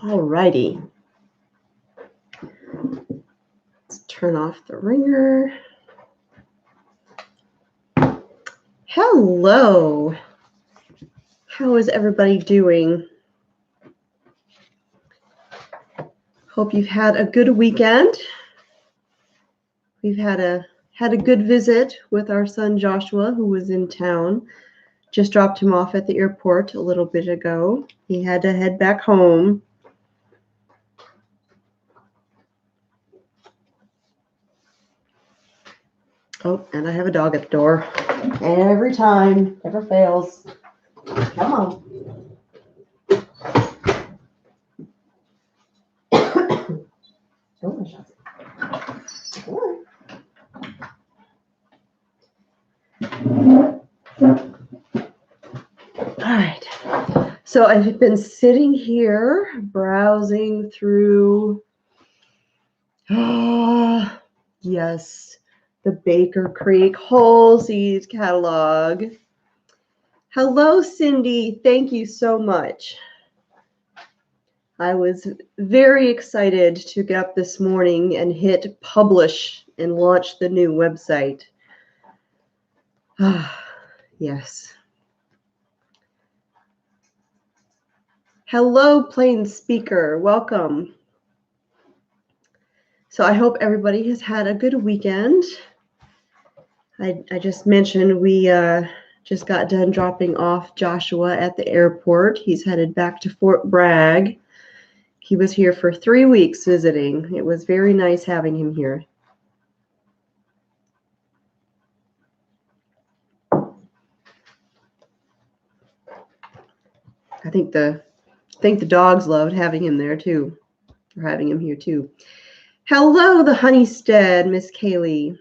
Alrighty. Let's turn off the ringer. Hello. How is everybody doing? Hope you've had a good weekend. We've had a good visit with our son Joshua, who was in town. Just dropped him off at the airport a little bit ago. He had to head back home. Oh, and I have a dog at the door. Every time, never fails. Come on. All right. So I've been sitting here browsing through, yes, the Baker Creek Whole Seeds catalog. Hello, Cindy. Thank you so much. I was very excited to get up this morning and hit publish and launch the new website. Yes. Hello, Plain Speaker. Welcome. So I hope everybody has had a good weekend. I just mentioned we just got done dropping off Joshua at the airport. He's headed back to Fort Bragg. He was here for 3 weeks visiting. It was very nice having him here. I think the dogs loved having him there too, or having him here too. Hello, the Honeystead, Miss Kaylee.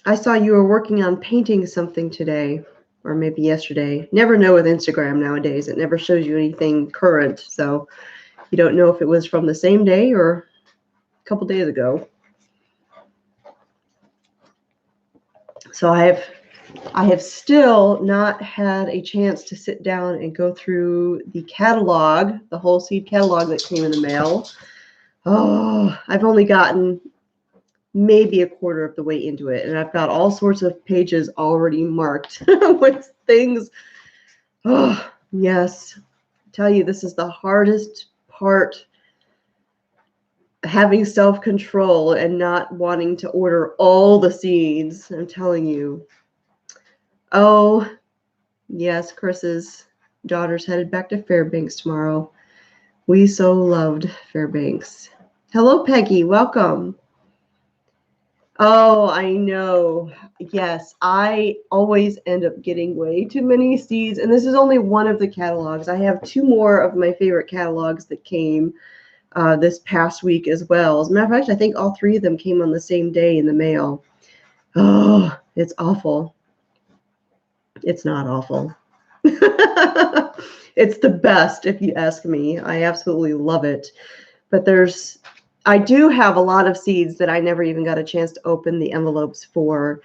I saw you were working on painting something today, or maybe yesterday. Never know with Instagram nowadays. It never shows you anything current, so you don't know if it was from the same day or a couple days ago. So I have still not had a chance to sit down and go through the catalog, the whole seed catalog that came in the mail. Oh, I've only gotten maybe a quarter of the way into it, and I've got all sorts of pages already marked with things. Oh, yes. I tell you, this is the hardest part, having self-control and not wanting to order all the seeds. I'm telling you. Oh, yes, Chris's daughter's headed back to Fairbanks tomorrow. We so loved Fairbanks. Hello, Peggy. Welcome. Oh, I know. Yes, I always end up getting way too many seeds, and this is only one of the catalogs. I have 2 more of my favorite catalogs that came this past week as well. As a matter of fact, I think all 3 of them came on the same day in the mail. Oh, it's awful. It's not awful. It's the best, if you ask me. I absolutely love it. But I do have a lot of seeds that I never even got a chance to open the envelopes for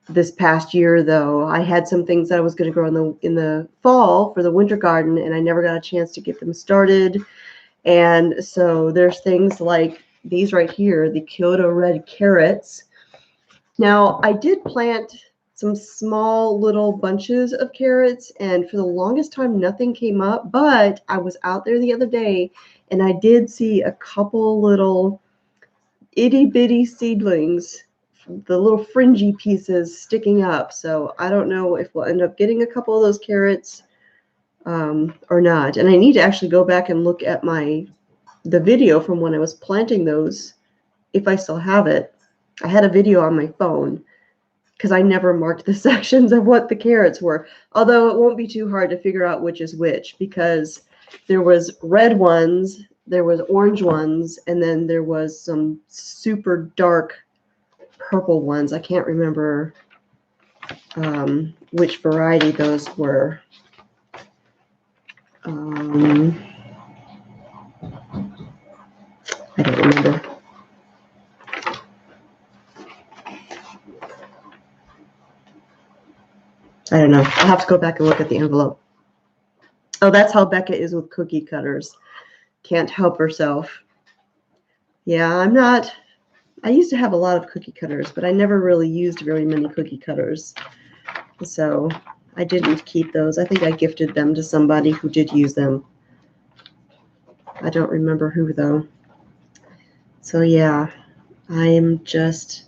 this past year, though. I had some things that I was going to grow in the fall for the winter garden, and I never got a chance to get them started. And so there's things like these right here, the Kyoto red carrots. Now, I did plant some small little bunches of carrots, and for the longest time, nothing came up. But I was out there the other day, and I did see a couple little itty bitty seedlings, the little fringy pieces sticking up. So I don't know if we'll end up getting a couple of those carrots or not. And I need to actually go back and look at the video from when I was planting those, if I still have it. I had a video on my phone because I never marked the sections of what the carrots were. Although it won't be too hard to figure out which is which, because there was red ones there was orange ones, and then there was some super dark purple ones. I can't remember which variety those were. I don't remember. I don't know. I'll have to go back and look at the envelope. Oh, that's how Becca is with cookie cutters. Can't help herself. Yeah, I'm not. I used to have a lot of cookie cutters, but I never really used very many cookie cutters. So I didn't keep those. I think I gifted them to somebody who did use them. I don't remember who, though. So yeah, I am just...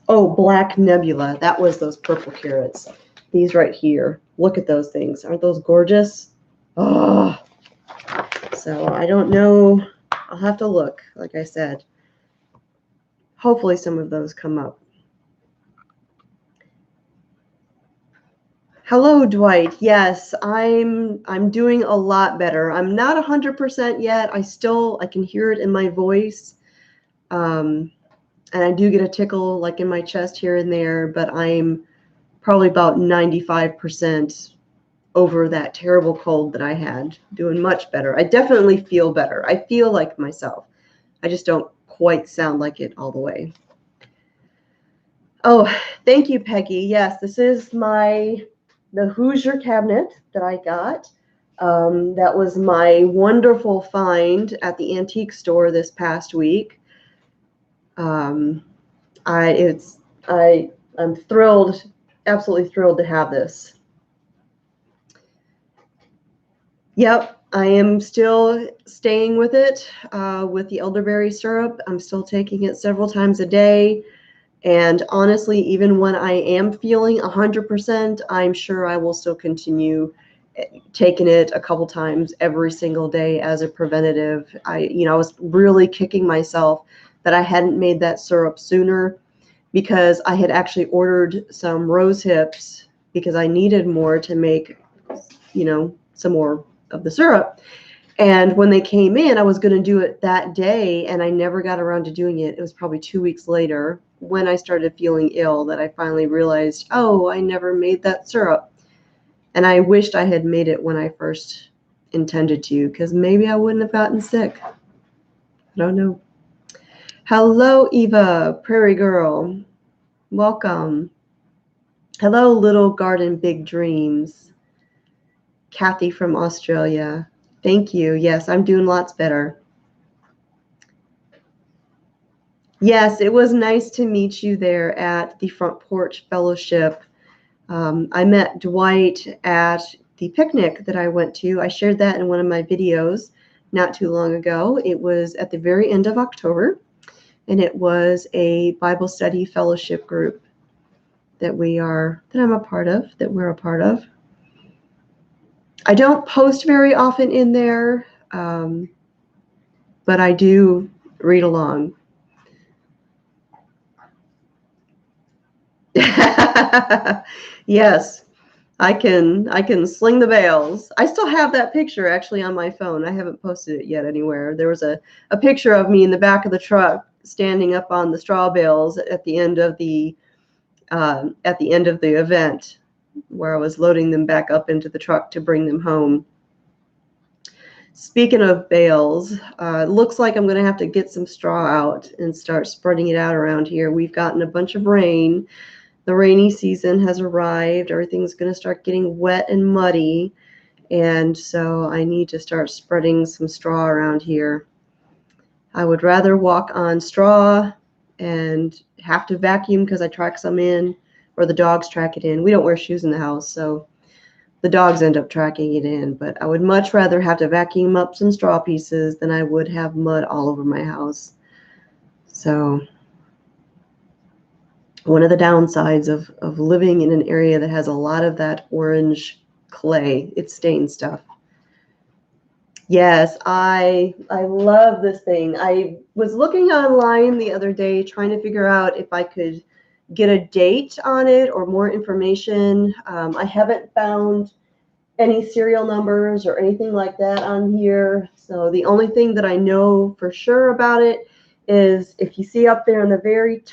Oh, Black Nebula. That was those purple carrots. These right here. Look at those things. Aren't those gorgeous? Oh, so I don't know. I'll have to look, like I said. Hopefully some of those come up. Hello, Dwight. Yes, I'm doing a lot better. I'm not 100% yet. I can hear it in my voice. And I do get a tickle like in my chest here and there, but I'm probably about 95% over that terrible cold that I had. Doing much better. I definitely feel better. I feel like myself. I just don't quite sound like it all the way. Oh, thank you, Peggy. Yes, this is the Hoosier cabinet that I got. That was my wonderful find at the antique store this past week. I'm thrilled, absolutely thrilled to have this. Yep, I am still staying with it, with the elderberry syrup. I'm still taking it several times a day. And honestly, even when I am feeling 100%, I'm sure I will still continue taking it a couple times every single day as a preventative. I was really kicking myself that I hadn't made that syrup sooner, because I had actually ordered some rose hips because I needed more to make, some more of the syrup. And when they came in, I was going to do it that day, and I never got around to doing it. It was probably 2 weeks later when I started feeling ill that I finally realized, oh, I never made that syrup. And I wished I had made it when I first intended to, because maybe I wouldn't have gotten sick. I don't know. Hello, Eva, Prairie Girl. Welcome. Hello, Little Garden Big Dreams. Kathy from Australia. Thank you. Yes, I'm doing lots better. Yes, it was nice to meet you there at the Front Porch Fellowship. I met Dwight at the picnic that I went to. I shared that in one of my videos not too long ago. It was at the very end of October, and it was a Bible study fellowship group that I'm a part of, that we're a part of. I don't post very often in there, but I do read along. Yes, I can sling the bales. I still have that picture actually on my phone. I haven't posted it yet anywhere. There was a picture of me in the back of the truck standing up on the straw bales at the end of the event, where I was loading them back up into the truck to bring them home. Speaking of bales, it looks like I'm going to have to get some straw out and start spreading it out around here. We've gotten a bunch of rain. The rainy season has arrived. Everything's going to start getting wet and muddy. And so I need to start spreading some straw around here. I would rather walk on straw and have to vacuum because I track some in, or the dogs track it in. We don't wear shoes in the house, so the dogs end up tracking it in. But I would much rather have to vacuum up some straw pieces than I would have mud all over my house. So one of the downsides of living in an area that has a lot of that orange clay, it stains stuff. Yes, I love this thing. I was looking online the other day trying to figure out if I could get a date on it or more information. I haven't found any serial numbers or anything like that on here. So the only thing that I know for sure about it is if you see up there in the very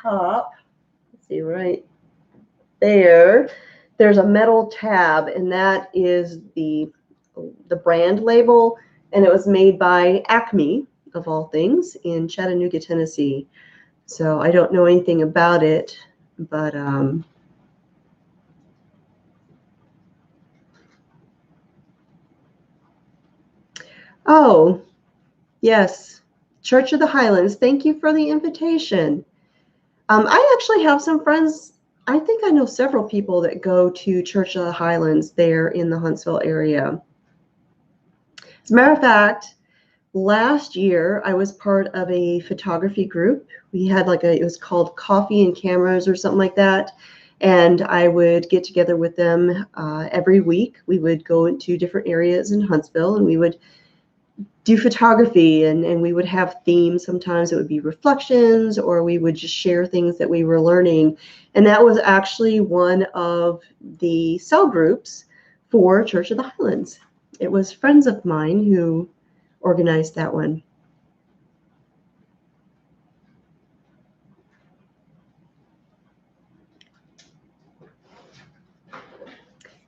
top, let's see right there, there's a metal tab, and that is the brand label, and it was made by Acme, of all things, in Chattanooga, Tennessee. So I don't know anything about it, but oh, yes, Church of the Highlands. Thank you for the invitation. I actually have some friends. I think I know several people that go to Church of the Highlands there in the Huntsville area. As a matter of fact, last year I was part of a photography group. We had it was called Coffee and Cameras or something like that. And I would get together with them every week. We would go into different areas in Huntsville, and we would do photography, and we would have themes. Sometimes it would be reflections, or we would just share things that we were learning. And that was actually one of the cell groups for Church of the Highlands. It was friends of mine who organized that one.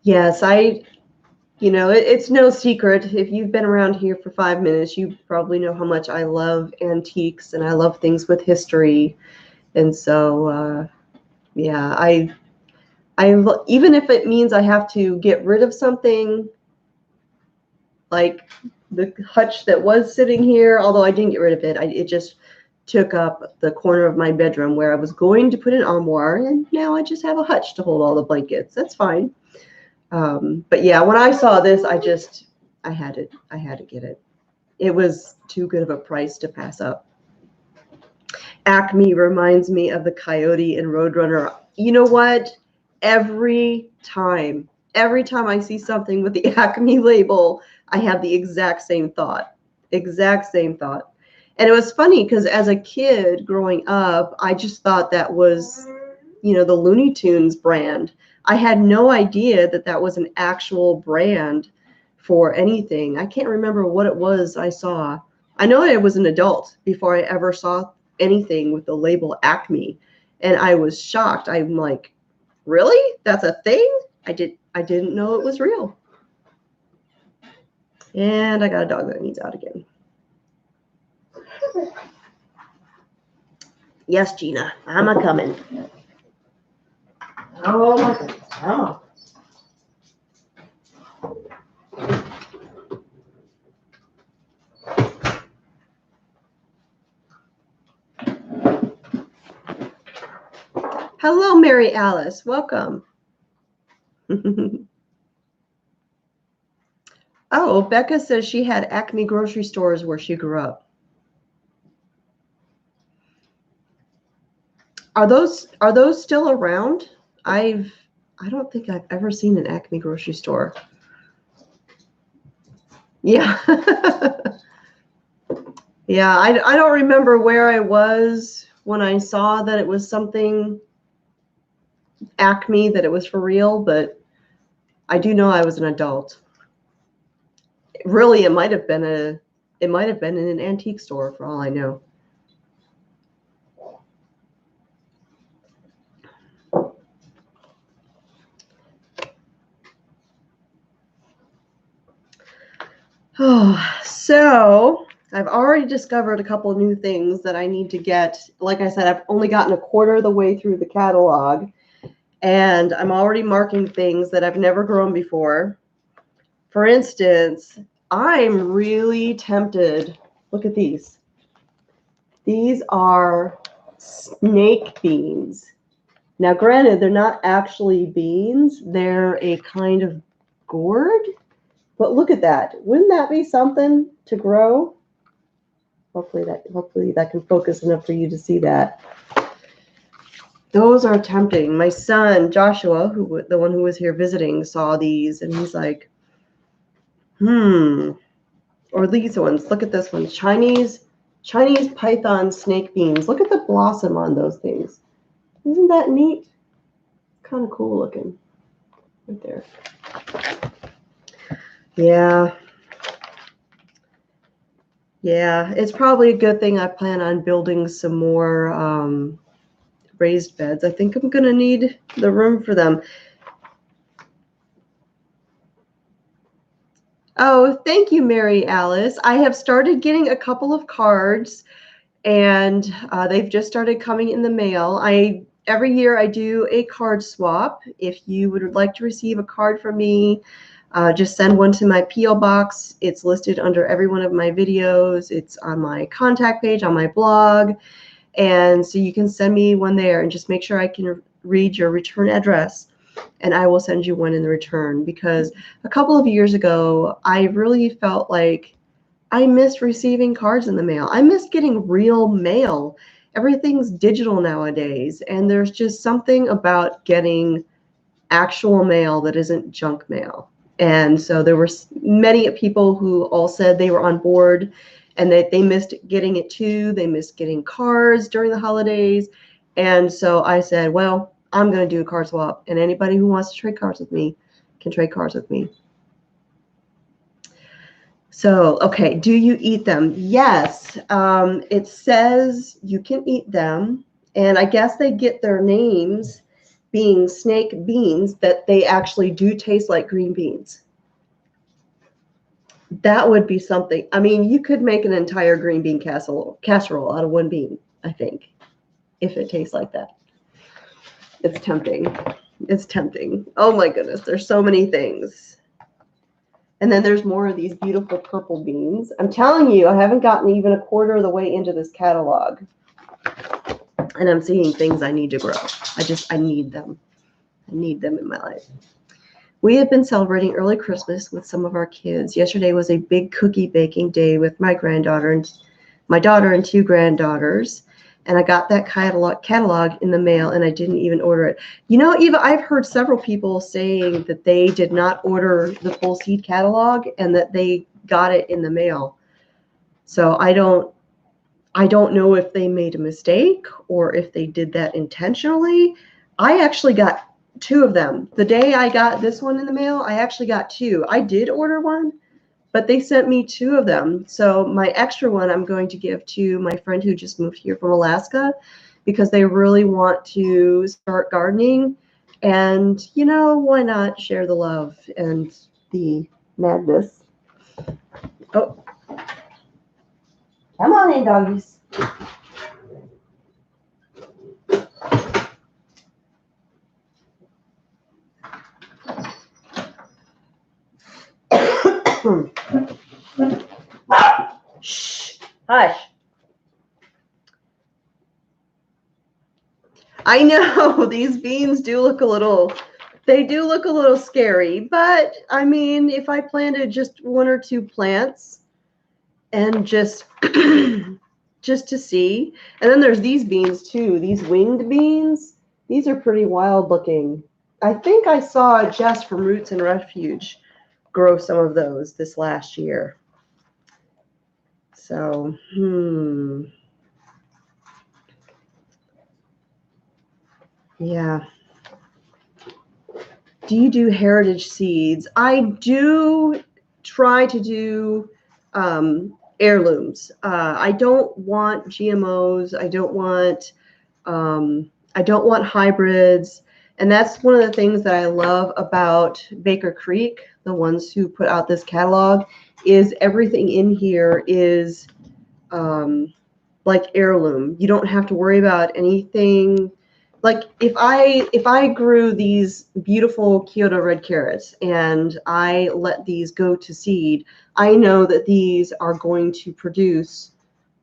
Yes, it's no secret. If you've been around here for 5 minutes, you probably know how much I love antiques and I love things with history. And so, yeah, I even if it means I have to get rid of something, like the hutch that was sitting here, although I didn't get rid of it, it just took up the corner of my bedroom where I was going to put an armoire, and now I just have a hutch to hold all the blankets. That's fine. But yeah, when I saw this, I had to get it. It was too good of a price to pass up. Acme reminds me of the Coyote and Roadrunner. You know what? Every time I see something with the Acme label, I have the exact same thought. And it was funny because as a kid growing up, I just thought that was, the Looney Tunes brand. I had no idea that that was an actual brand for anything. I can't remember what it was I saw. I know I was an adult before I ever saw anything with the label Acme, and I was shocked. I'm like, really? That's a thing? I didn't know it was real. And I got a dog that needs out again. Yes, Gina, I'm a coming. Oh my goodness. Oh. Hello, Mary Alice. Welcome. Oh, Becca says she had Acme grocery stores where she grew up. Are those still around? I don't think I've ever seen an Acme grocery store. Yeah. Yeah, I don't remember where I was when I saw that it was something Acme, that it was for real, but I do know I was an adult. Really, it might have been in an antique store for all I know. Oh, so I've already discovered a couple of new things that I need to get. Like I said, I've only gotten a quarter of the way through the catalog, and I'm already marking things that I've never grown before. For instance, I'm really tempted. Look at these. These are snake beans. Now, granted, they're not actually beans. They're a kind of gourd. But look at that. Wouldn't that be something to grow? Hopefully that can focus enough for you to see that. Those are tempting. My son, Joshua, the one who was here visiting, saw these, and he's like, or these ones. Look at this one. Chinese python snake beans. Look at the blossom on those things. Isn't that neat? Kind of cool looking. Right there. Yeah. Yeah, it's probably a good thing I plan on building some more raised beds. I think I'm going to need the room for them. Oh, thank you, Mary Alice. I have started getting a couple of cards, and they've just started coming in the mail. Every year I do a card swap. If you would like to receive a card from me, just send one to my P.O. box. It's listed under every one of my videos. It's on my contact page on my blog. And so you can send me one there, and just make sure I can read your return address, and I will send you one in the return, because a couple of years ago, I really felt like I missed receiving cards in the mail. I missed getting real mail. Everything's digital nowadays, and there's just something about getting actual mail that isn't junk mail. And so there were many people who all said they were on board and that they missed getting it too. They missed getting cards during the holidays. And so I said, well, I'm going to do a card swap, and anybody who wants to trade cards with me can trade cards with me. So, okay, do you eat them? Yes, it says you can eat them, and I guess they get their names being snake beans, that they actually do taste like green beans. That would be something. I mean, you could make an entire green bean casserole out of one bean, I think, if it tastes like that. It's tempting. It's tempting. Oh my goodness, there's so many things. And then there's more of these beautiful purple beans. I'm telling you, I haven't gotten even a quarter of the way into this catalog. And I'm seeing things I need to grow. I need them. I need them in my life. We have been celebrating early Christmas with some of our kids. Yesterday was a big cookie baking day with my granddaughter and my daughter and two granddaughters. And I got that catalog in the mail, and I didn't even order it. You know, Eva, I've heard several people saying that they did not order the full seed catalog and that they got it in the mail. So I don't know if they made a mistake or if they did that intentionally. I actually got two of them. The day I got this one in the mail, I actually got two. I did order one, but they sent me two of them. So my extra one I'm going to give to my friend who just moved here from Alaska, because they really want to start gardening. And, you know, why not share the love and the madness? Oh, come on in, doggies. Shh, hush. I know these beans do look a little, they do look a little scary, but I mean, if I planted just one or two plants and just just to see. And then there's these beans too, these winged beans. These are pretty wild looking. I think I saw Jess from Roots and Refuge grow some of those this last year. So, yeah. Do you do heritage seeds? I do try to do heirlooms. I don't want GMOs. I don't want hybrids. And that's one of the things that I love about Baker Creek, the ones who put out this catalog, is everything in here is like heirloom. You don't have to worry about anything. Like if I grew these beautiful Kyoto red carrots and I let these go to seed, I know that these are going to produce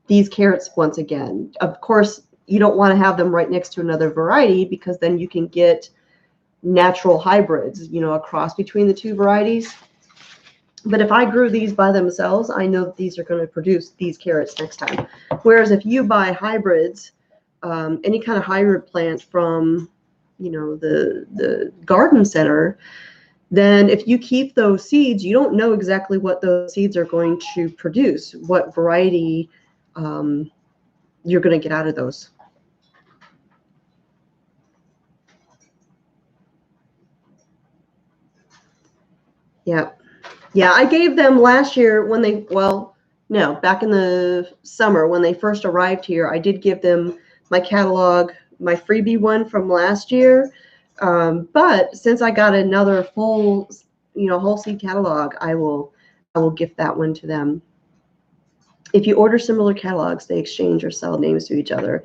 these carrots once again. Of course, you don't want to have them right next to another variety, because then you can get natural hybrids, you know, a cross between the two varieties. But if I grew these by themselves, I know that these are going to produce these carrots next time. Whereas if you buy hybrids, any kind of hybrid plant from, you know, the garden center, then if you keep those seeds, you don't know exactly what those seeds are going to produce, what variety you're going to get out of those. Yeah. Yeah, I gave them last year when they, well, no, back in the summer when they first arrived here, I did give them my catalog, my freebie one from last year. But since I got another full, whole seed catalog, I will gift that one to them. If you order similar catalogs, they exchange or sell names to each other.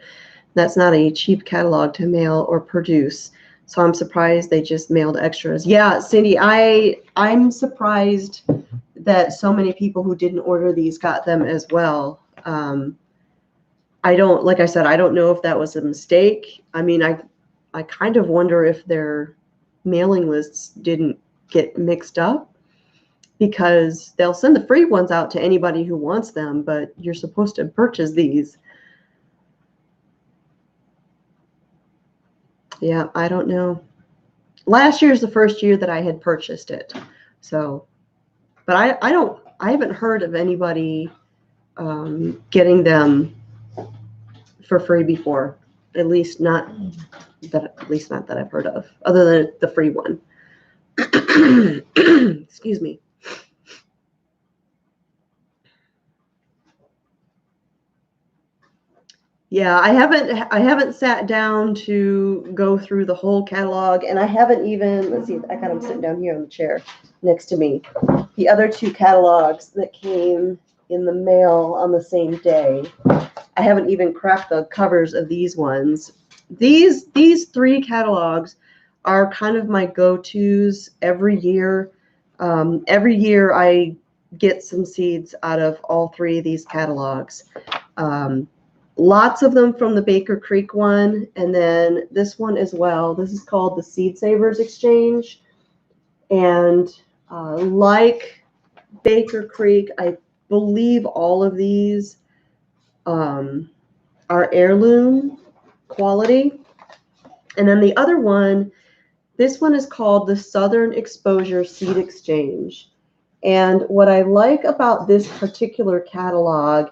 That's not a cheap catalog to mail or produce. So I'm surprised they just mailed extras. Yeah, Cindy, I'm surprised that so many people who didn't order these got them as well. I don't, like I said, I don't know if that was a mistake. I mean, I kind of wonder if their mailing lists didn't get mixed up, because they'll send the free ones out to anybody who wants them, but you're supposed to purchase these. Yeah, I don't know. Last year is the first year that I had purchased it. So, but I haven't heard of anybody getting them for free before. At least not that I've heard of, other than the free one. Excuse me. Yeah, I haven't sat down to go through the whole catalog, and I haven't even, let's see, I got them sitting down here on the chair next to me. The other two catalogs that came in the mail on the same day, I haven't even cracked the covers of these ones. These three catalogs are kind of my go-tos every year. Every year I get some seeds out of all three of these catalogs. Lots of them from the Baker Creek one, and then this one as well. This is called the Seed Savers Exchange. And like Baker Creek, I believe all of these are heirloom quality. And then the other one, this one is called the Southern Exposure Seed Exchange. And what I like about this particular catalog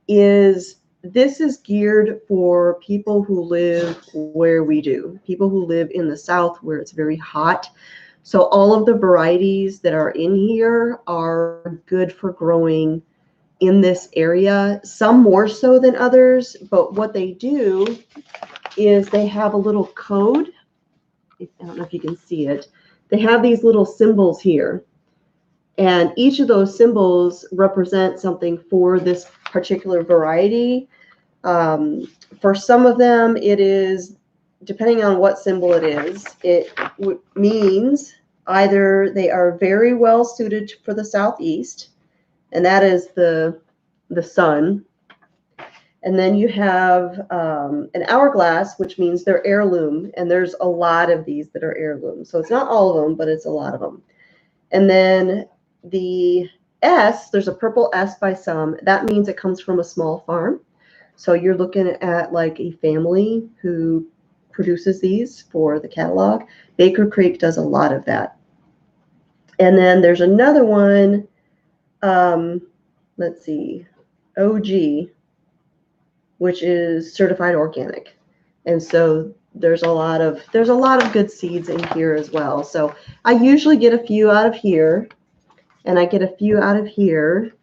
is this is geared for people who live where we do, people who live in the South where it's very hot. So all of the varieties that are in here are good for growing in this area, some more so than others. But what they do is they have a little code. I don't know if you can see it. They have these little symbols here. And each of those symbols represent something for this particular variety. For some of them, it is, depending on what symbol it is, it means either they are very well suited for the Southeast, and that is the sun. And then you have an hourglass, which means they're heirloom, and there's a lot of these that are heirloom. So it's not all of them, but it's a lot of them. And then the S, there's a purple S by some. That means it comes from a small farm. So you're looking at like a family who produces these for the catalog. Baker Creek does a lot of that. And then there's another one, let's see, OG, which is certified organic. And so there's a lot of good seeds in here as well. So I usually get a few out of here, and I get a few out of here,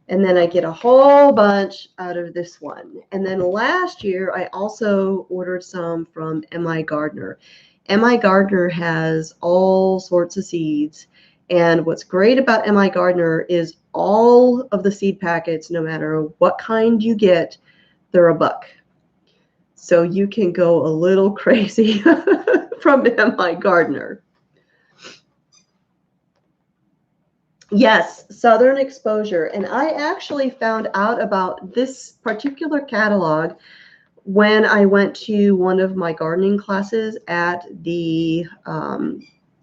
and then I get a whole bunch out of this one. And then last year I also ordered some from M.I. Gardner. M.I. Gardner has all sorts of seeds, and what's great about M.I. Gardner is all of the seed packets, no matter what kind you get, they're $1. So you can go a little crazy from M.I. Gardner. Yes, Southern Exposure. And I actually found out about this particular catalog when I went to one of my gardening classes at the,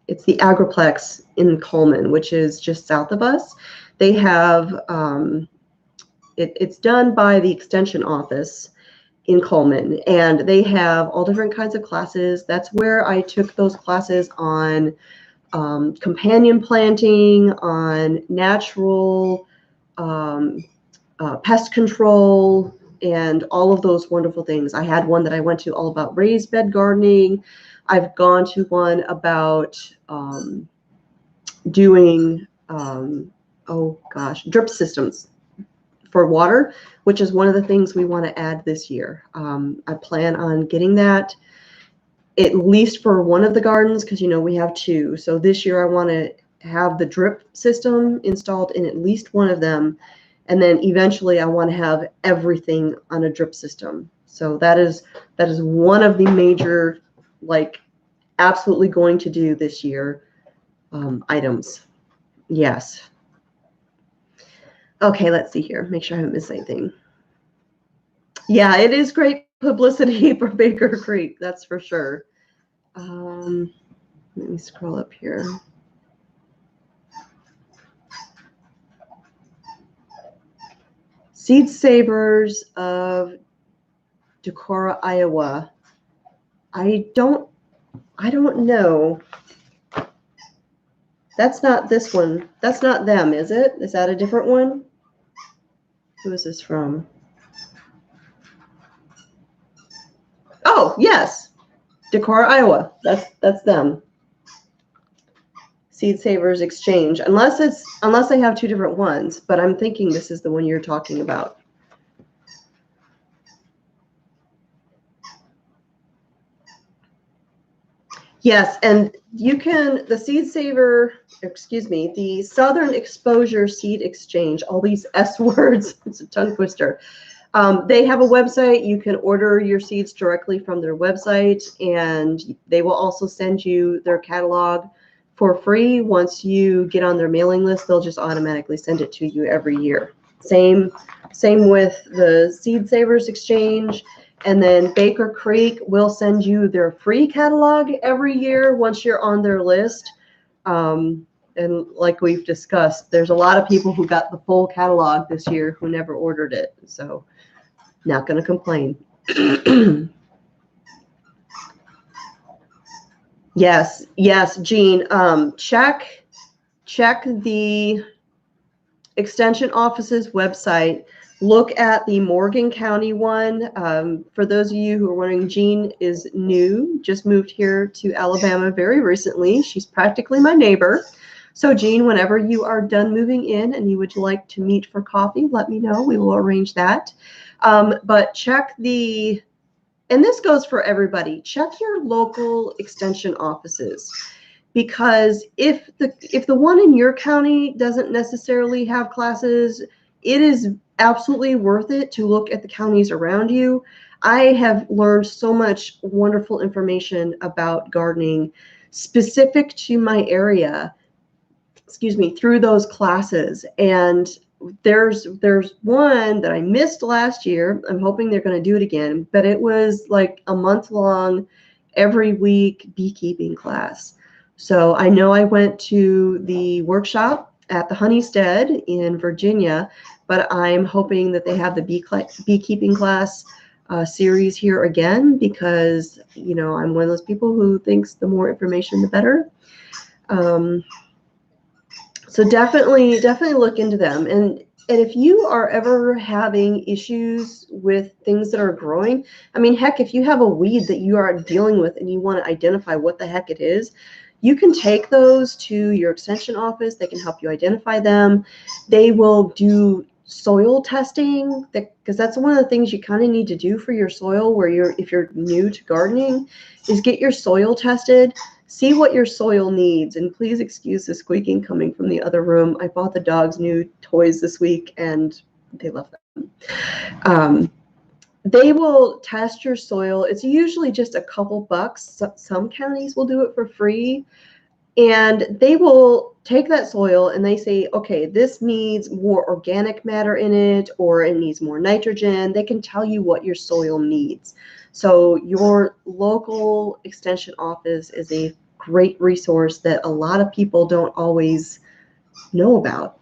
it's the Agriplex in Coleman, which is just south of us. They have, it's done by the Extension Office in Coleman, and they have all different kinds of classes. That's where I took those classes on companion planting, on natural pest control, and all of those wonderful things. I had one that I went to all about raised bed gardening. I've gone to one about doing oh gosh, drip systems for water, which is one of the things we want to add this year. I plan on getting that at least for one of the gardens, because we have two. So this year I want to have the drip system installed in at least one of them, and then eventually I want to have everything on a drip system. So that is one of the major, like, absolutely going to do this year items. Yes. Okay, let's see here. Make sure I haven't missed anything. Yeah, it is great publicity for Baker Creek, that's for sure. Let me scroll up here. Seed Savers of Decorah, Iowa. I don't know. That's not this one. That's not them, is it? Is that a different one? Who is this from? Oh, yes. Decorah, Iowa. That's them. Seed Savers Exchange. Unless they have two different ones, but I'm thinking this is the one you're talking about. Yes, and you can, the Southern Exposure Seed Exchange, all these S words, it's a tongue twister. They have a website. You can order your seeds directly from their website, and they will also send you their catalog for free. Once you get on their mailing list, they'll just automatically send it to you every year. Same with the Seed Savers Exchange. And then Baker Creek will send you their free catalog every year once you're on their list. And like we've discussed, there's a lot of people who got the full catalog this year who never ordered it. So not going to complain. Yes, Jean. Check the Extension Office's website. Look at the Morgan County one. For those of you who are wondering, Jean is new, just moved here to Alabama very recently. She's practically my neighbor. So Jean, whenever you are done moving in and you would like to meet for coffee, let me know. We will arrange that. But check and this goes for everybody, check your local extension offices. Because if the one in your county doesn't necessarily have classes, it is absolutely worth it to look at the counties around you. I have learned so much wonderful information about gardening specific to my area, through those classes. And there's one that I missed last year. I'm hoping they're going to do it again, but it was like a month-long, every week beekeeping class. So I know I went to the workshop at the Honeystead in Virginia, but I'm hoping that they have the beekeeping class series here again, because I'm one of those people who thinks the more information the better. So definitely look into them. And if you are ever having issues with things that are growing, I mean, heck, if you have a weed that you are dealing with and you want to identify what the heck it is, you can take those to your extension office. They can help you identify them. They will do soil testing, because that's one of the things you kind of need to do for your soil, if you're new to gardening, is get your soil tested. See what your soil needs. And please excuse the squeaking coming from the other room. I bought the dogs new toys this week and they love them. They will test your soil. It's usually just a couple bucks. Some counties will do it for free. And they will take that soil and they say, okay, this needs more organic matter in it, or it needs more nitrogen. They can tell you what your soil needs. So your local extension office is a great resource that a lot of people don't always know about.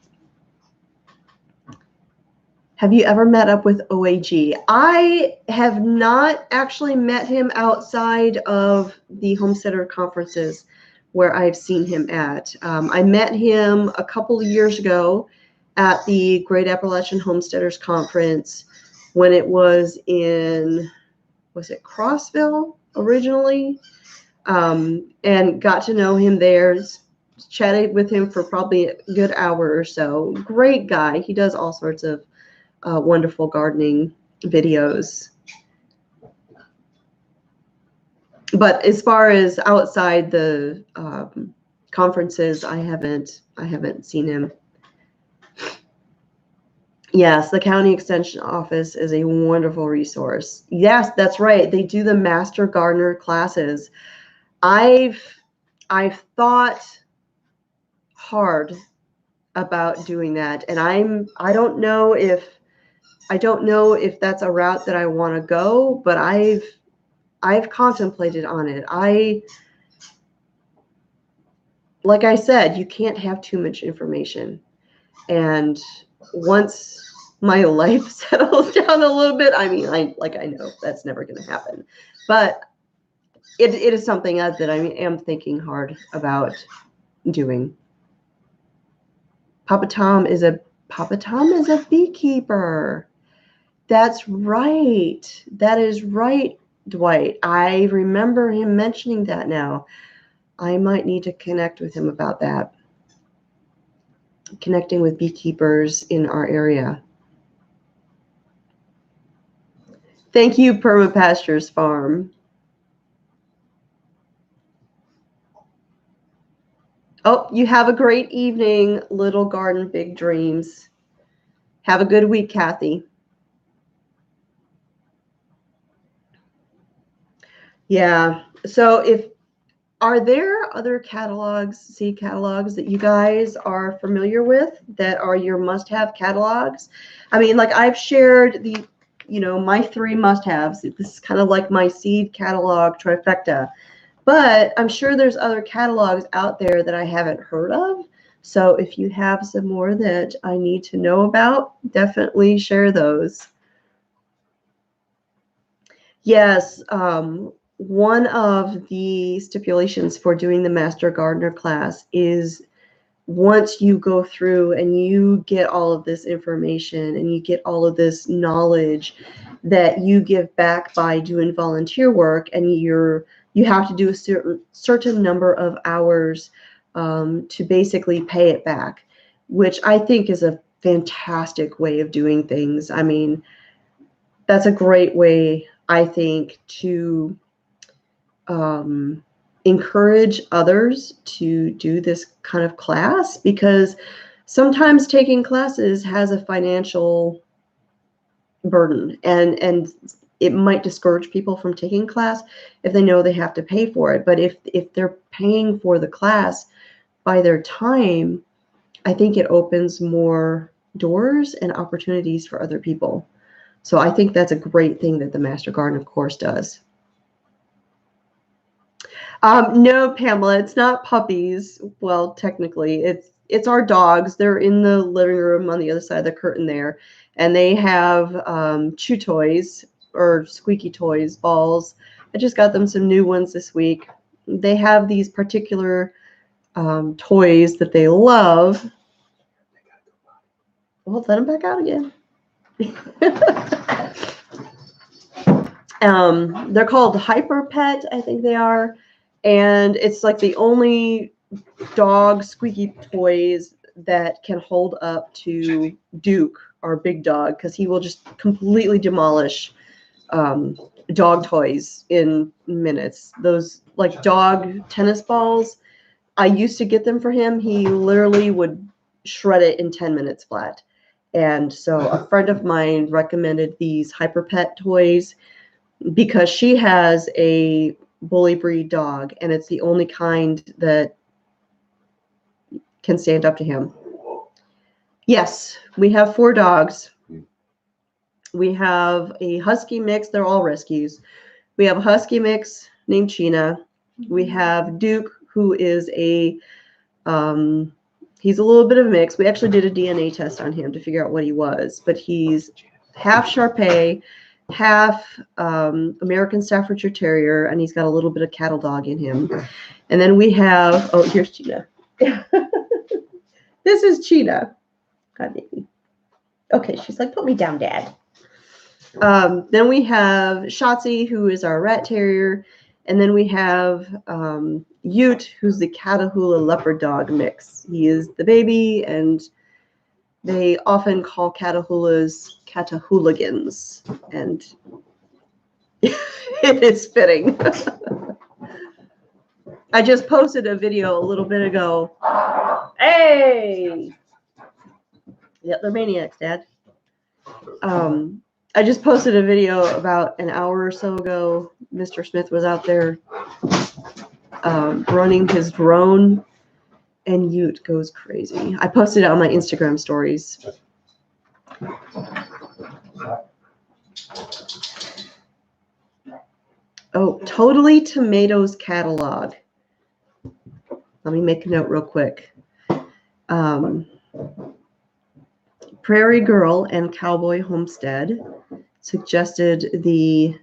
Have you ever met up with OAG? I have not actually met him outside of the homesteader conferences where I've seen him at. I met him a couple of years ago at the Great Appalachian Homesteaders Conference when it was in, was it Crossville originally? And got to know him there. chatted with him for probably a good hour or so. Great guy. He does all sorts of wonderful gardening videos. But as far as outside the conferences, I haven't seen him. Yes, the county extension office is a wonderful resource. Yes, that's right. They do the master gardener classes. I've thought hard about doing that, and I don't know if that's a route that I want to go, but I've contemplated on it. Like I said, you can't have too much information. And once my life settles down a little bit, I mean, I know that's never going to happen, but it is something that I am thinking hard about doing. Papa Tom is a beekeeper. That's right. That is right, Dwight. I remember him mentioning that now. I might need to connect with him about that. Connecting with beekeepers in our area. Thank you, Permapastures Farm. Oh, you have a great evening, Little Garden Big Dreams. Have a good week, Kathy. Yeah. So are there other catalogs, seed catalogs that you guys are familiar with that are your must-have catalogs? I mean, like I've shared my 3 must-haves. This is kind of like my seed catalog trifecta. But I'm sure there's other catalogs out there that I haven't heard of. So if you have some more that I need to know about, definitely share those. Yes, one of the stipulations for doing the Master Gardener class is once you go through and you get all of this information and you get all of this knowledge that you give back by doing volunteer work, and you have to do a certain number of hours to basically pay it back, which I think is a fantastic way of doing things. I mean, that's a great way, I think, to encourage others to do this kind of class, because sometimes taking classes has a financial burden, and it might discourage people from taking class if they know they have to pay for it. But if they're paying for the class by their time, I think it opens more doors and opportunities for other people. So I think that's a great thing that the Master Gardener course does. No, Pamela, it's not puppies. Well, technically, it's our dogs. They're in the living room on the other side of the curtain there, and they have chew toys or squeaky toys, balls. I just got them some new ones this week. They have these particular toys that they love. Well, let them back out again. They're called Hyper Pet, I think they are. And it's like the only dog squeaky toys that can hold up to Duke, our big dog, because he will just completely demolish dog toys in minutes. Those like dog tennis balls, I used to get them for him. He literally would shred it in 10 minutes flat. And so a friend of mine recommended these Hyper Pet toys because she has a bully breed dog, and it's the only kind that can stand up to him. Yes, we have 4 dogs. We have a husky mix. They're all rescues. We have a husky mix named China. We have Duke, who is he's a little bit of a mix. We actually did a DNA test on him to figure out what he was, but he's half Shar-Pei, half American Staffordshire Terrier, and he's got a little bit of cattle dog in him. And then we have, oh, here's China. This is China. God, baby. Okay, she's like, put me down, Dad. Then we have Shotzi, who is our rat terrier. And then we have Ute, who's the Catahoula leopard dog mix. He is the baby, and they often call Catahoulas Catahooligans, and it is fitting. I just posted a video a little bit ago. Hey! Yep, they're maniacs, Dad. I just posted a video about an hour or so ago. Mr. Smith was out there running his drone, and Ute goes crazy. I posted it on my Instagram stories. Oh, Totally Tomatoes catalog. Let me make a note real quick. Prairie Girl and Cowboy Homestead suggested the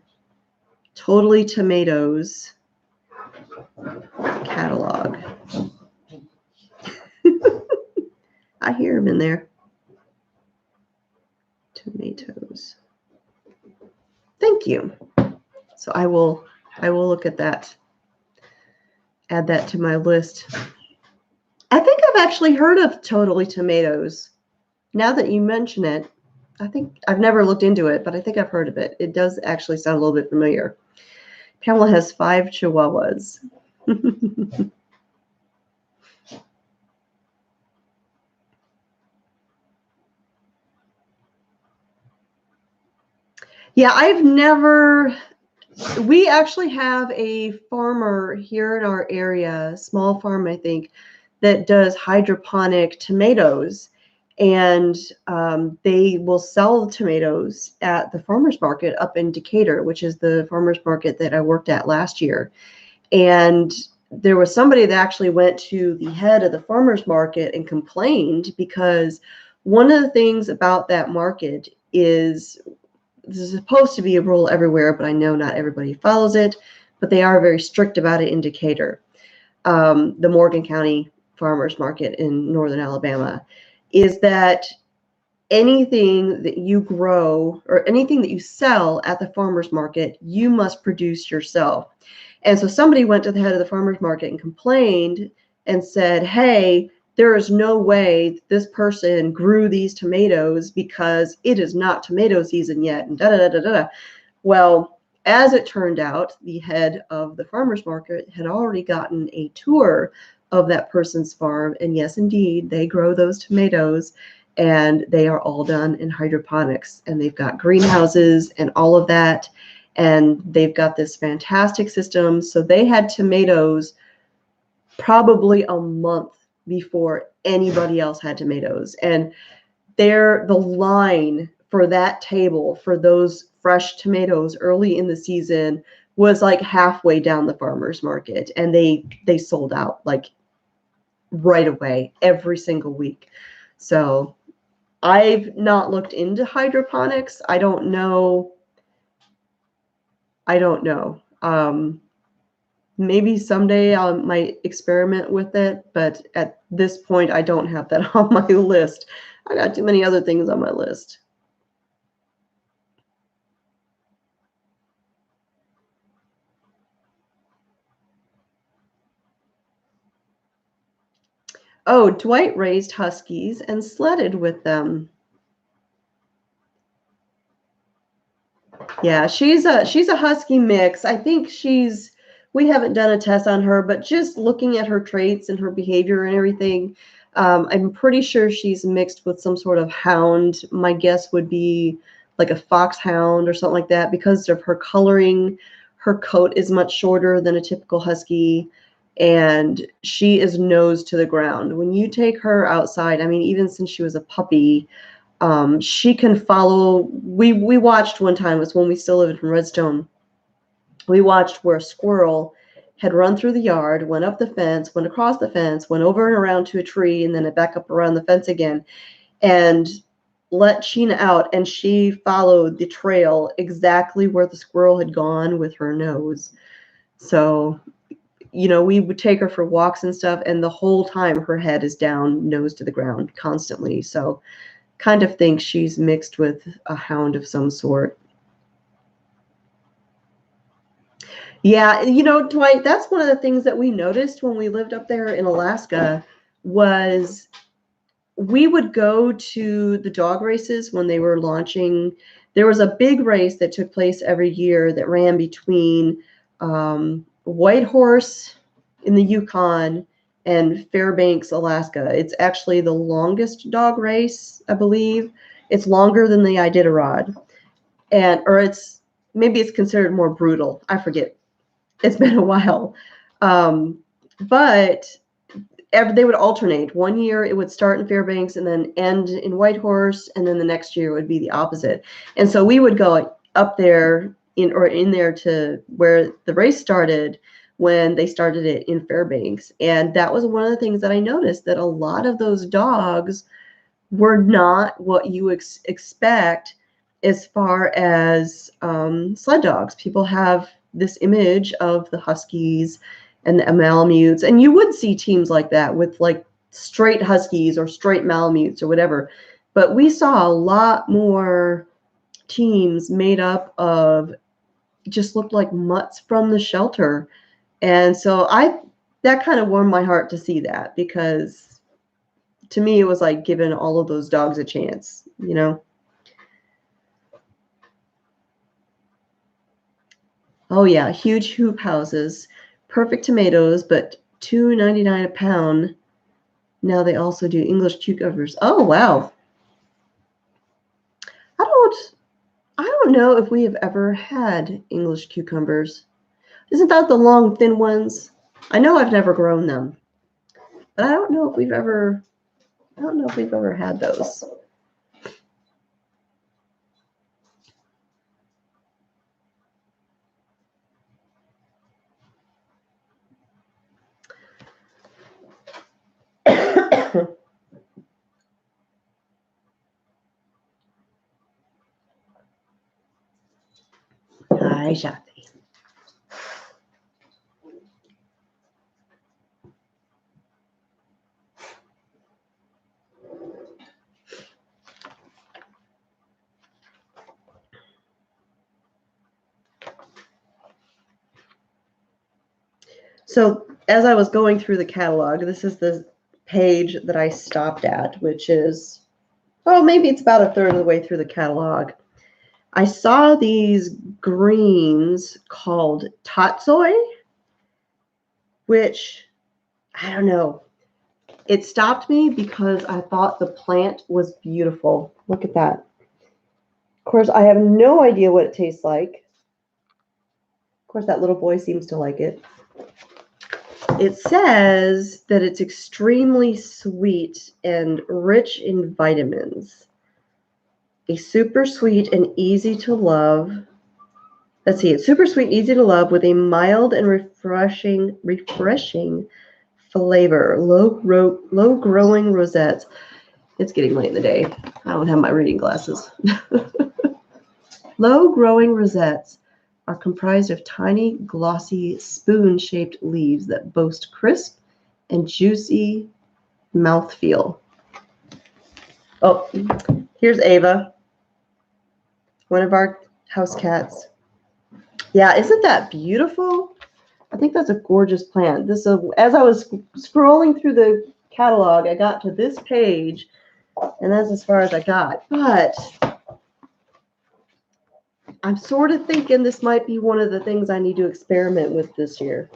Totally Tomatoes catalog. I hear him in there. Tomatoes. Thank you. So I will look at that. Add that to my list. I think I've actually heard of Totally Tomatoes. Now that you mention it, I think I've never looked into it, but I think I've heard of it. It does actually sound a little bit familiar. Pamela has 5 Chihuahuas. Yeah, I've never. We actually have a farmer here in our area, small farm, I think, that does hydroponic tomatoes. And they will sell the tomatoes at the farmer's market up in Decatur, which is the farmer's market that I worked at last year. And there was somebody that actually went to the head of the farmer's market and complained because one of the things about that market is, this is supposed to be a rule everywhere, but I know not everybody follows it, but they are very strict about it in Decatur, the Morgan County Farmers Market in northern Alabama, is that anything that you grow or anything that you sell at the farmer's market, you must produce yourself. And so somebody went to the head of the farmer's market and complained and said, hey, there is no way this person grew these tomatoes because it is not tomato season yet, and da-da-da-da-da. Well, as it turned out, the head of the farmer's market had already gotten a tour of that person's farm, and yes, indeed, they grow those tomatoes, and they are all done in hydroponics, and they've got greenhouses and all of that, and they've got this fantastic system. So they had tomatoes probably a month before anybody else had tomatoes, and the line for that table for those fresh tomatoes early in the season was like halfway down the farmer's market, and they sold out like right away every single week. So I've not looked into hydroponics. I don't know. Maybe someday I might experiment with it, but at this point, I don't have that on my list. I got too many other things on my list. Oh, Dwight raised huskies and sledded with them. Yeah, she's a husky mix. I think we haven't done a test on her, but just looking at her traits and her behavior and everything, I'm pretty sure she's mixed with some sort of hound. My guess would be like a foxhound or something like that, because of her coloring. Her coat is much shorter than a typical husky, and she is nose to the ground. When you take her outside, I mean, even since she was a puppy, she can follow. We watched one time, it was when we still lived in Redstone. We watched where a squirrel had run through the yard, went up the fence, went across the fence, went over and around to a tree, and then back up around the fence again, and let Sheena out, and she followed the trail exactly where the squirrel had gone with her nose. So, you know, we would take her for walks and stuff, and the whole time her head is down, nose to the ground constantly. So kind of think she's mixed with a hound of some sort. Yeah, you know, Dwight, that's one of the things that we noticed when we lived up there in Alaska was we would go to the dog races when they were launching. There was a big race that took place every year that ran between Whitehorse in the Yukon and Fairbanks, Alaska. It's actually the longest dog race, I believe. It's longer than the Iditarod, or maybe it's considered more brutal. I forget. It's been a while, but they would alternate. One year it would start in Fairbanks and then end in Whitehorse, and then the next year would be the opposite. And so we would go up there in there to where the race started when they started it in Fairbanks. And that was one of the things that I noticed, that a lot of those dogs were not what you expect as far as sled dogs. People have this image of the Huskies and the Malamutes, and you would see teams like that with like straight Huskies or straight Malamutes or whatever. But we saw a lot more teams made up of just looked like mutts from the shelter. And so that kind of warmed my heart to see that, because to me it was like giving all of those dogs a chance, you know. Oh yeah, huge hoop houses, perfect tomatoes, but $2.99 a pound. Now they also do English cucumbers. Oh wow. I don't know if we have ever had English cucumbers. Isn't that the long, thin ones? I know I've never grown them, but I don't know if we've ever had those. Hi, Shakti. So as I was going through the catalog, this is the page that I stopped at, which is, oh, maybe it's about a third of the way through the catalog. I saw these greens called tatsoi, which, I don't know. It stopped me because I thought the plant was beautiful. Look at that. Of course, I have no idea what it tastes like. Of course, that little boy seems to like it. It says that it's extremely sweet and rich in vitamins. A super sweet and easy to love. Let's see, it's super sweet, easy to love with a mild and refreshing flavor. Low growing rosettes. It's getting late in the day. I don't have my reading glasses. Low growing rosettes are comprised of tiny, glossy, spoon-shaped leaves that boast crisp and juicy mouthfeel. Oh, here's Ava, one of our house cats. Yeah, isn't that beautiful? I think that's a gorgeous plant. As I was scrolling through the catalog, I got to this page, and that's as far as I got. But I'm sort of thinking this might be one of the things I need to experiment with this year.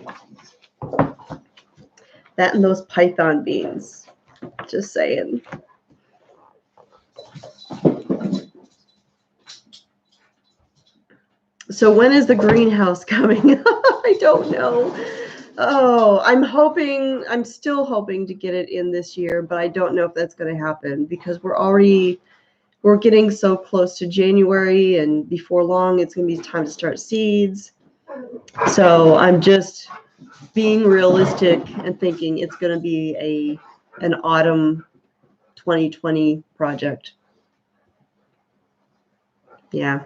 That and those python beans. Just saying. So when is the greenhouse coming? I don't know. Oh, I'm still hoping to get it in this year, but I don't know if that's going to happen because we're getting so close to January, and before long it's going to be time to start seeds. So I'm just being realistic and thinking it's going to be an autumn 2020 project. Yeah.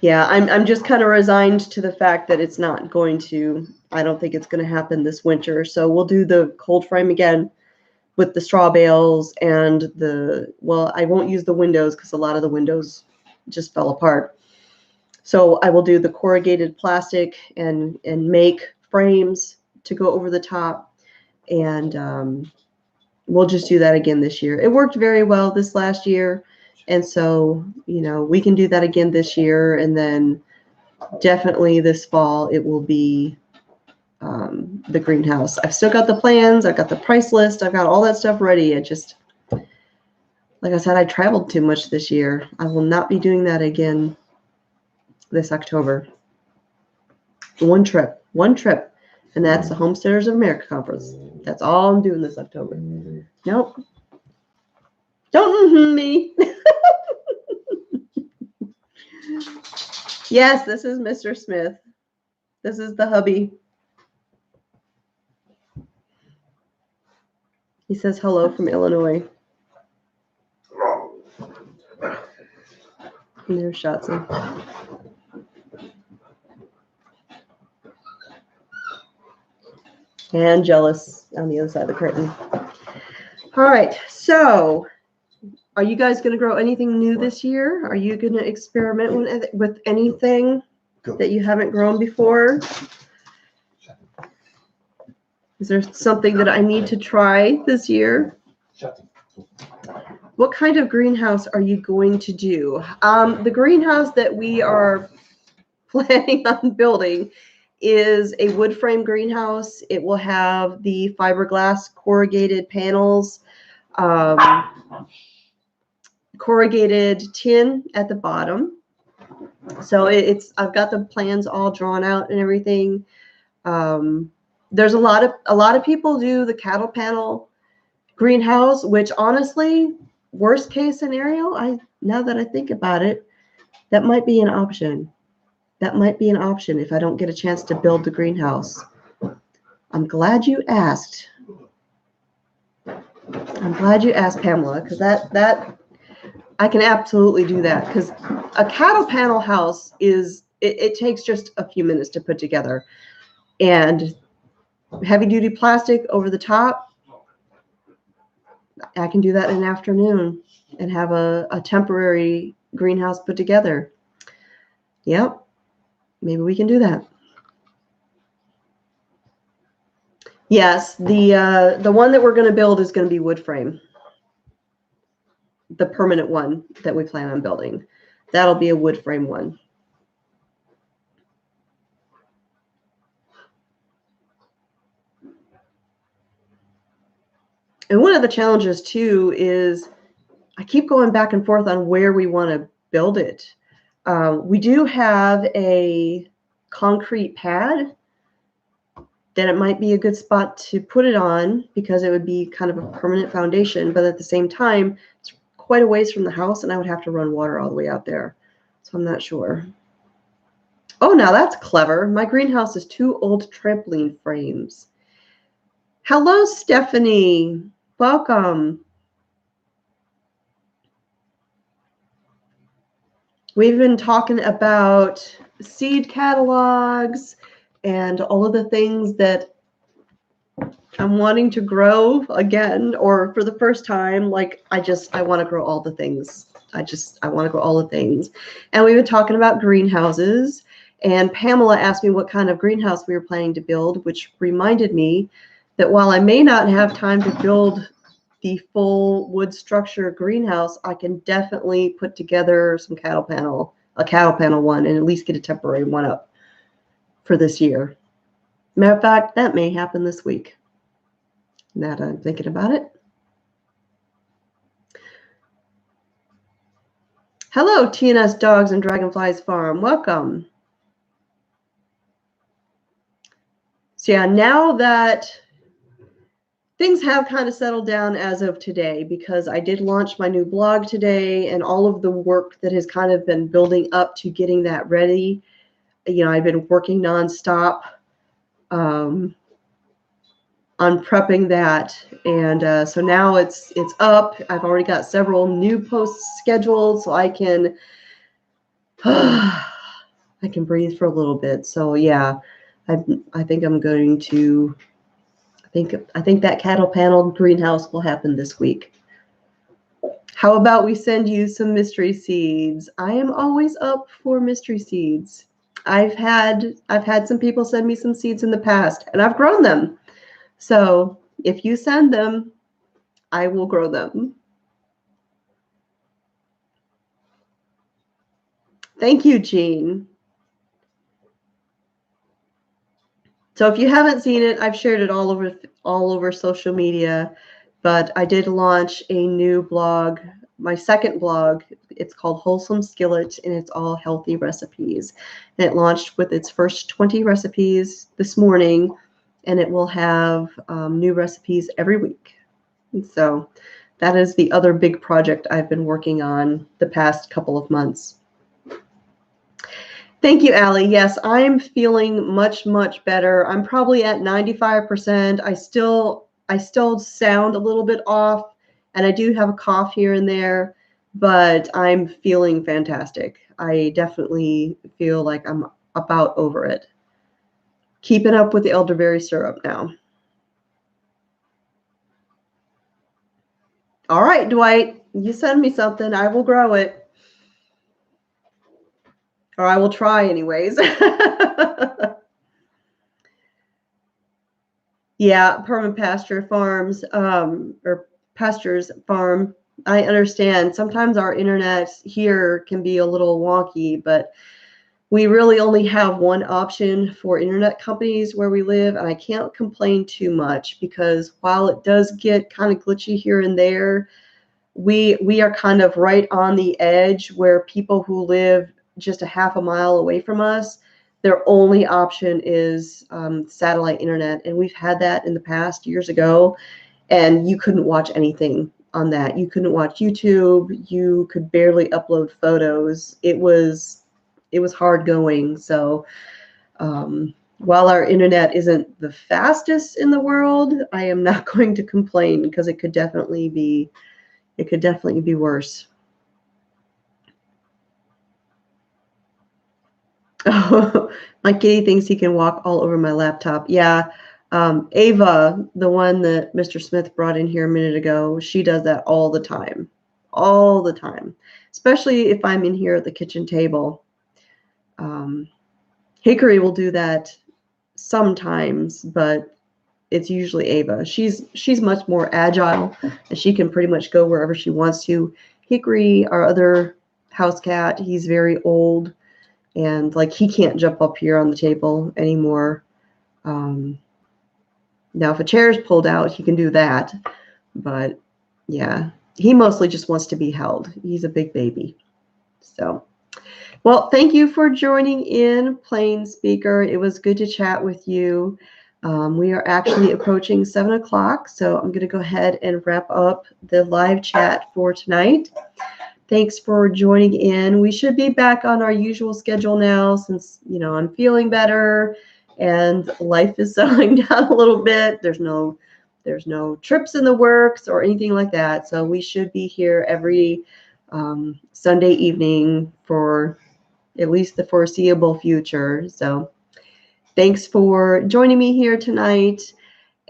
Yeah, I'm just kind of resigned to the fact that it's not going to, I don't think it's going to happen this winter. So we'll do the cold frame again with the straw bales and the, well, I won't use the windows because a lot of the windows just fell apart. So I will do the corrugated plastic and make frames to go over the top. And we'll just do that again this year. It worked very well this last year. And so, you know, we can do that again this year. And then definitely this fall, it will be the greenhouse. I've still got the plans. I've got the price list. I've got all that stuff ready. I just, like I said, I traveled too much this year. I will not be doing that again this October. One trip, and that's the Homesteaders of America Conference. That's all I'm doing this October. Nope. Don't me. Yes, this is Mr. Smith. This is the hubby. He says hello from Illinois. And there's Shotzi. And Jealous on the other side of the curtain. All right, so are you guys going to grow anything new this year? Are you going to experiment with anything that you haven't grown before? Is there something that I need to try this year? What kind of greenhouse are you going to do? The greenhouse that we are planning on building is a wood frame greenhouse. It will have the fiberglass corrugated panels, corrugated tin at the bottom. So I've got the plans all drawn out and everything. There's a lot of people do the cattle panel greenhouse, which honestly, worst case scenario, now that I think about it, that might be an option. That might be an option if I don't get a chance to build the greenhouse. I'm glad you asked. I'm glad you asked, Pamela, because that I can absolutely do that, because a cattle panel house it takes just a few minutes to put together, and heavy duty plastic over the top, I can do that in an afternoon and have a temporary greenhouse put together. Yep, maybe we can do that. Yes, the one that we're going to build is going to be wood frame. The permanent one that we plan on building. That'll be a wood frame one. And one of the challenges too is I keep going back and forth on where we want to build it. We do have a concrete pad that it might be a good spot to put it on, because it would be kind of a permanent foundation, but at the same time, it's quite a ways from the house and I would have to run water all the way out there. So I'm not sure. Oh, now that's clever. My greenhouse is 2 old trampoline frames. Hello, Stephanie. Welcome. We've been talking about seed catalogs and all of the things that I'm wanting to grow again, or for the first time. Like, I want to grow all the things. I want to grow all the things. And we've been talking about greenhouses, and Pamela asked me what kind of greenhouse we were planning to build, which reminded me that while I may not have time to build the full wood structure greenhouse, I can definitely put together a cattle panel one, and at least get a temporary one up for this year. Matter of fact, that may happen this week, now that I'm thinking about it. Hello, TNS Dogs and Dragonflies Farm. Welcome. So yeah, now that things have kind of settled down as of today, because I did launch my new blog today, and all of the work that has kind of been building up to getting that ready. You know, I've been working nonstop on prepping that, and so now it's up. I've already got several new posts scheduled, so I can breathe for a little bit. So yeah, I think I'm going to I think that cattle panel greenhouse will happen this week. How about we send you some mystery seeds? I am always up for mystery seeds. I've had some people send me some seeds in the past, and I've grown them. So if you send them, I will grow them. Thank you, Jean. So if you haven't seen it, I've shared it all over social media, but I did launch a new blog, my second blog. It's called Wholesome Skillet, and it's all healthy recipes. And it launched with its first 20 recipes this morning, and it will have new recipes every week. And so that is the other big project I've been working on the past couple of months. Thank you, Allie. Yes, I'm feeling much, much better. I'm probably at 95%. I still sound a little bit off, and I do have a cough here and there, but I'm feeling fantastic. I definitely feel like I'm about over it. Keeping up with the elderberry syrup now. All right, Dwight, you send me something. I will grow it. Or I will try anyways. Yeah, permanent pasture farms, or pastures farm. I understand. Sometimes our internet here can be a little wonky, but we really only have one option for internet companies where we live, and I can't complain too much because while it does get kind of glitchy here and there, we are kind of right on the edge where people who live just a half a mile away from us, their only option is satellite internet. And we've had that in the past years ago, and you couldn't watch anything on that. You couldn't watch YouTube. You could barely upload photos. It was hard going. So while our internet isn't the fastest in the world, I am not going to complain because it could definitely be worse. Oh, my kitty thinks he can walk all over my laptop. Yeah. Ava, the one that Mr. Smith brought in here a minute ago, she does that all the time. All the time. Especially if I'm in here at the kitchen table. Hickory will do that sometimes, but it's usually Ava. She's much more agile, and she can pretty much go wherever she wants to. Hickory, our other house cat, he's very old, and like he can't jump up here on the table anymore. Now, if a chair is pulled out, he can do that, but yeah, he mostly just wants to be held. He's a big baby. So, well, thank you for joining in, Plain Speaker. It was good to chat with you. We are actually approaching 7 o'clock, so I'm going to go ahead and wrap up the live chat for tonight. Thanks for joining in. We should be back on our usual schedule now since, I'm feeling better and life is settling down a little bit. There's no trips in the works or anything like that. So we should be here every Sunday evening for at least the foreseeable future. So thanks for joining me here tonight,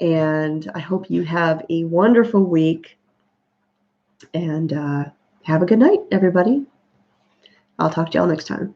and I hope you have a wonderful week, and have a good night, everybody. I'll talk to y'all next time.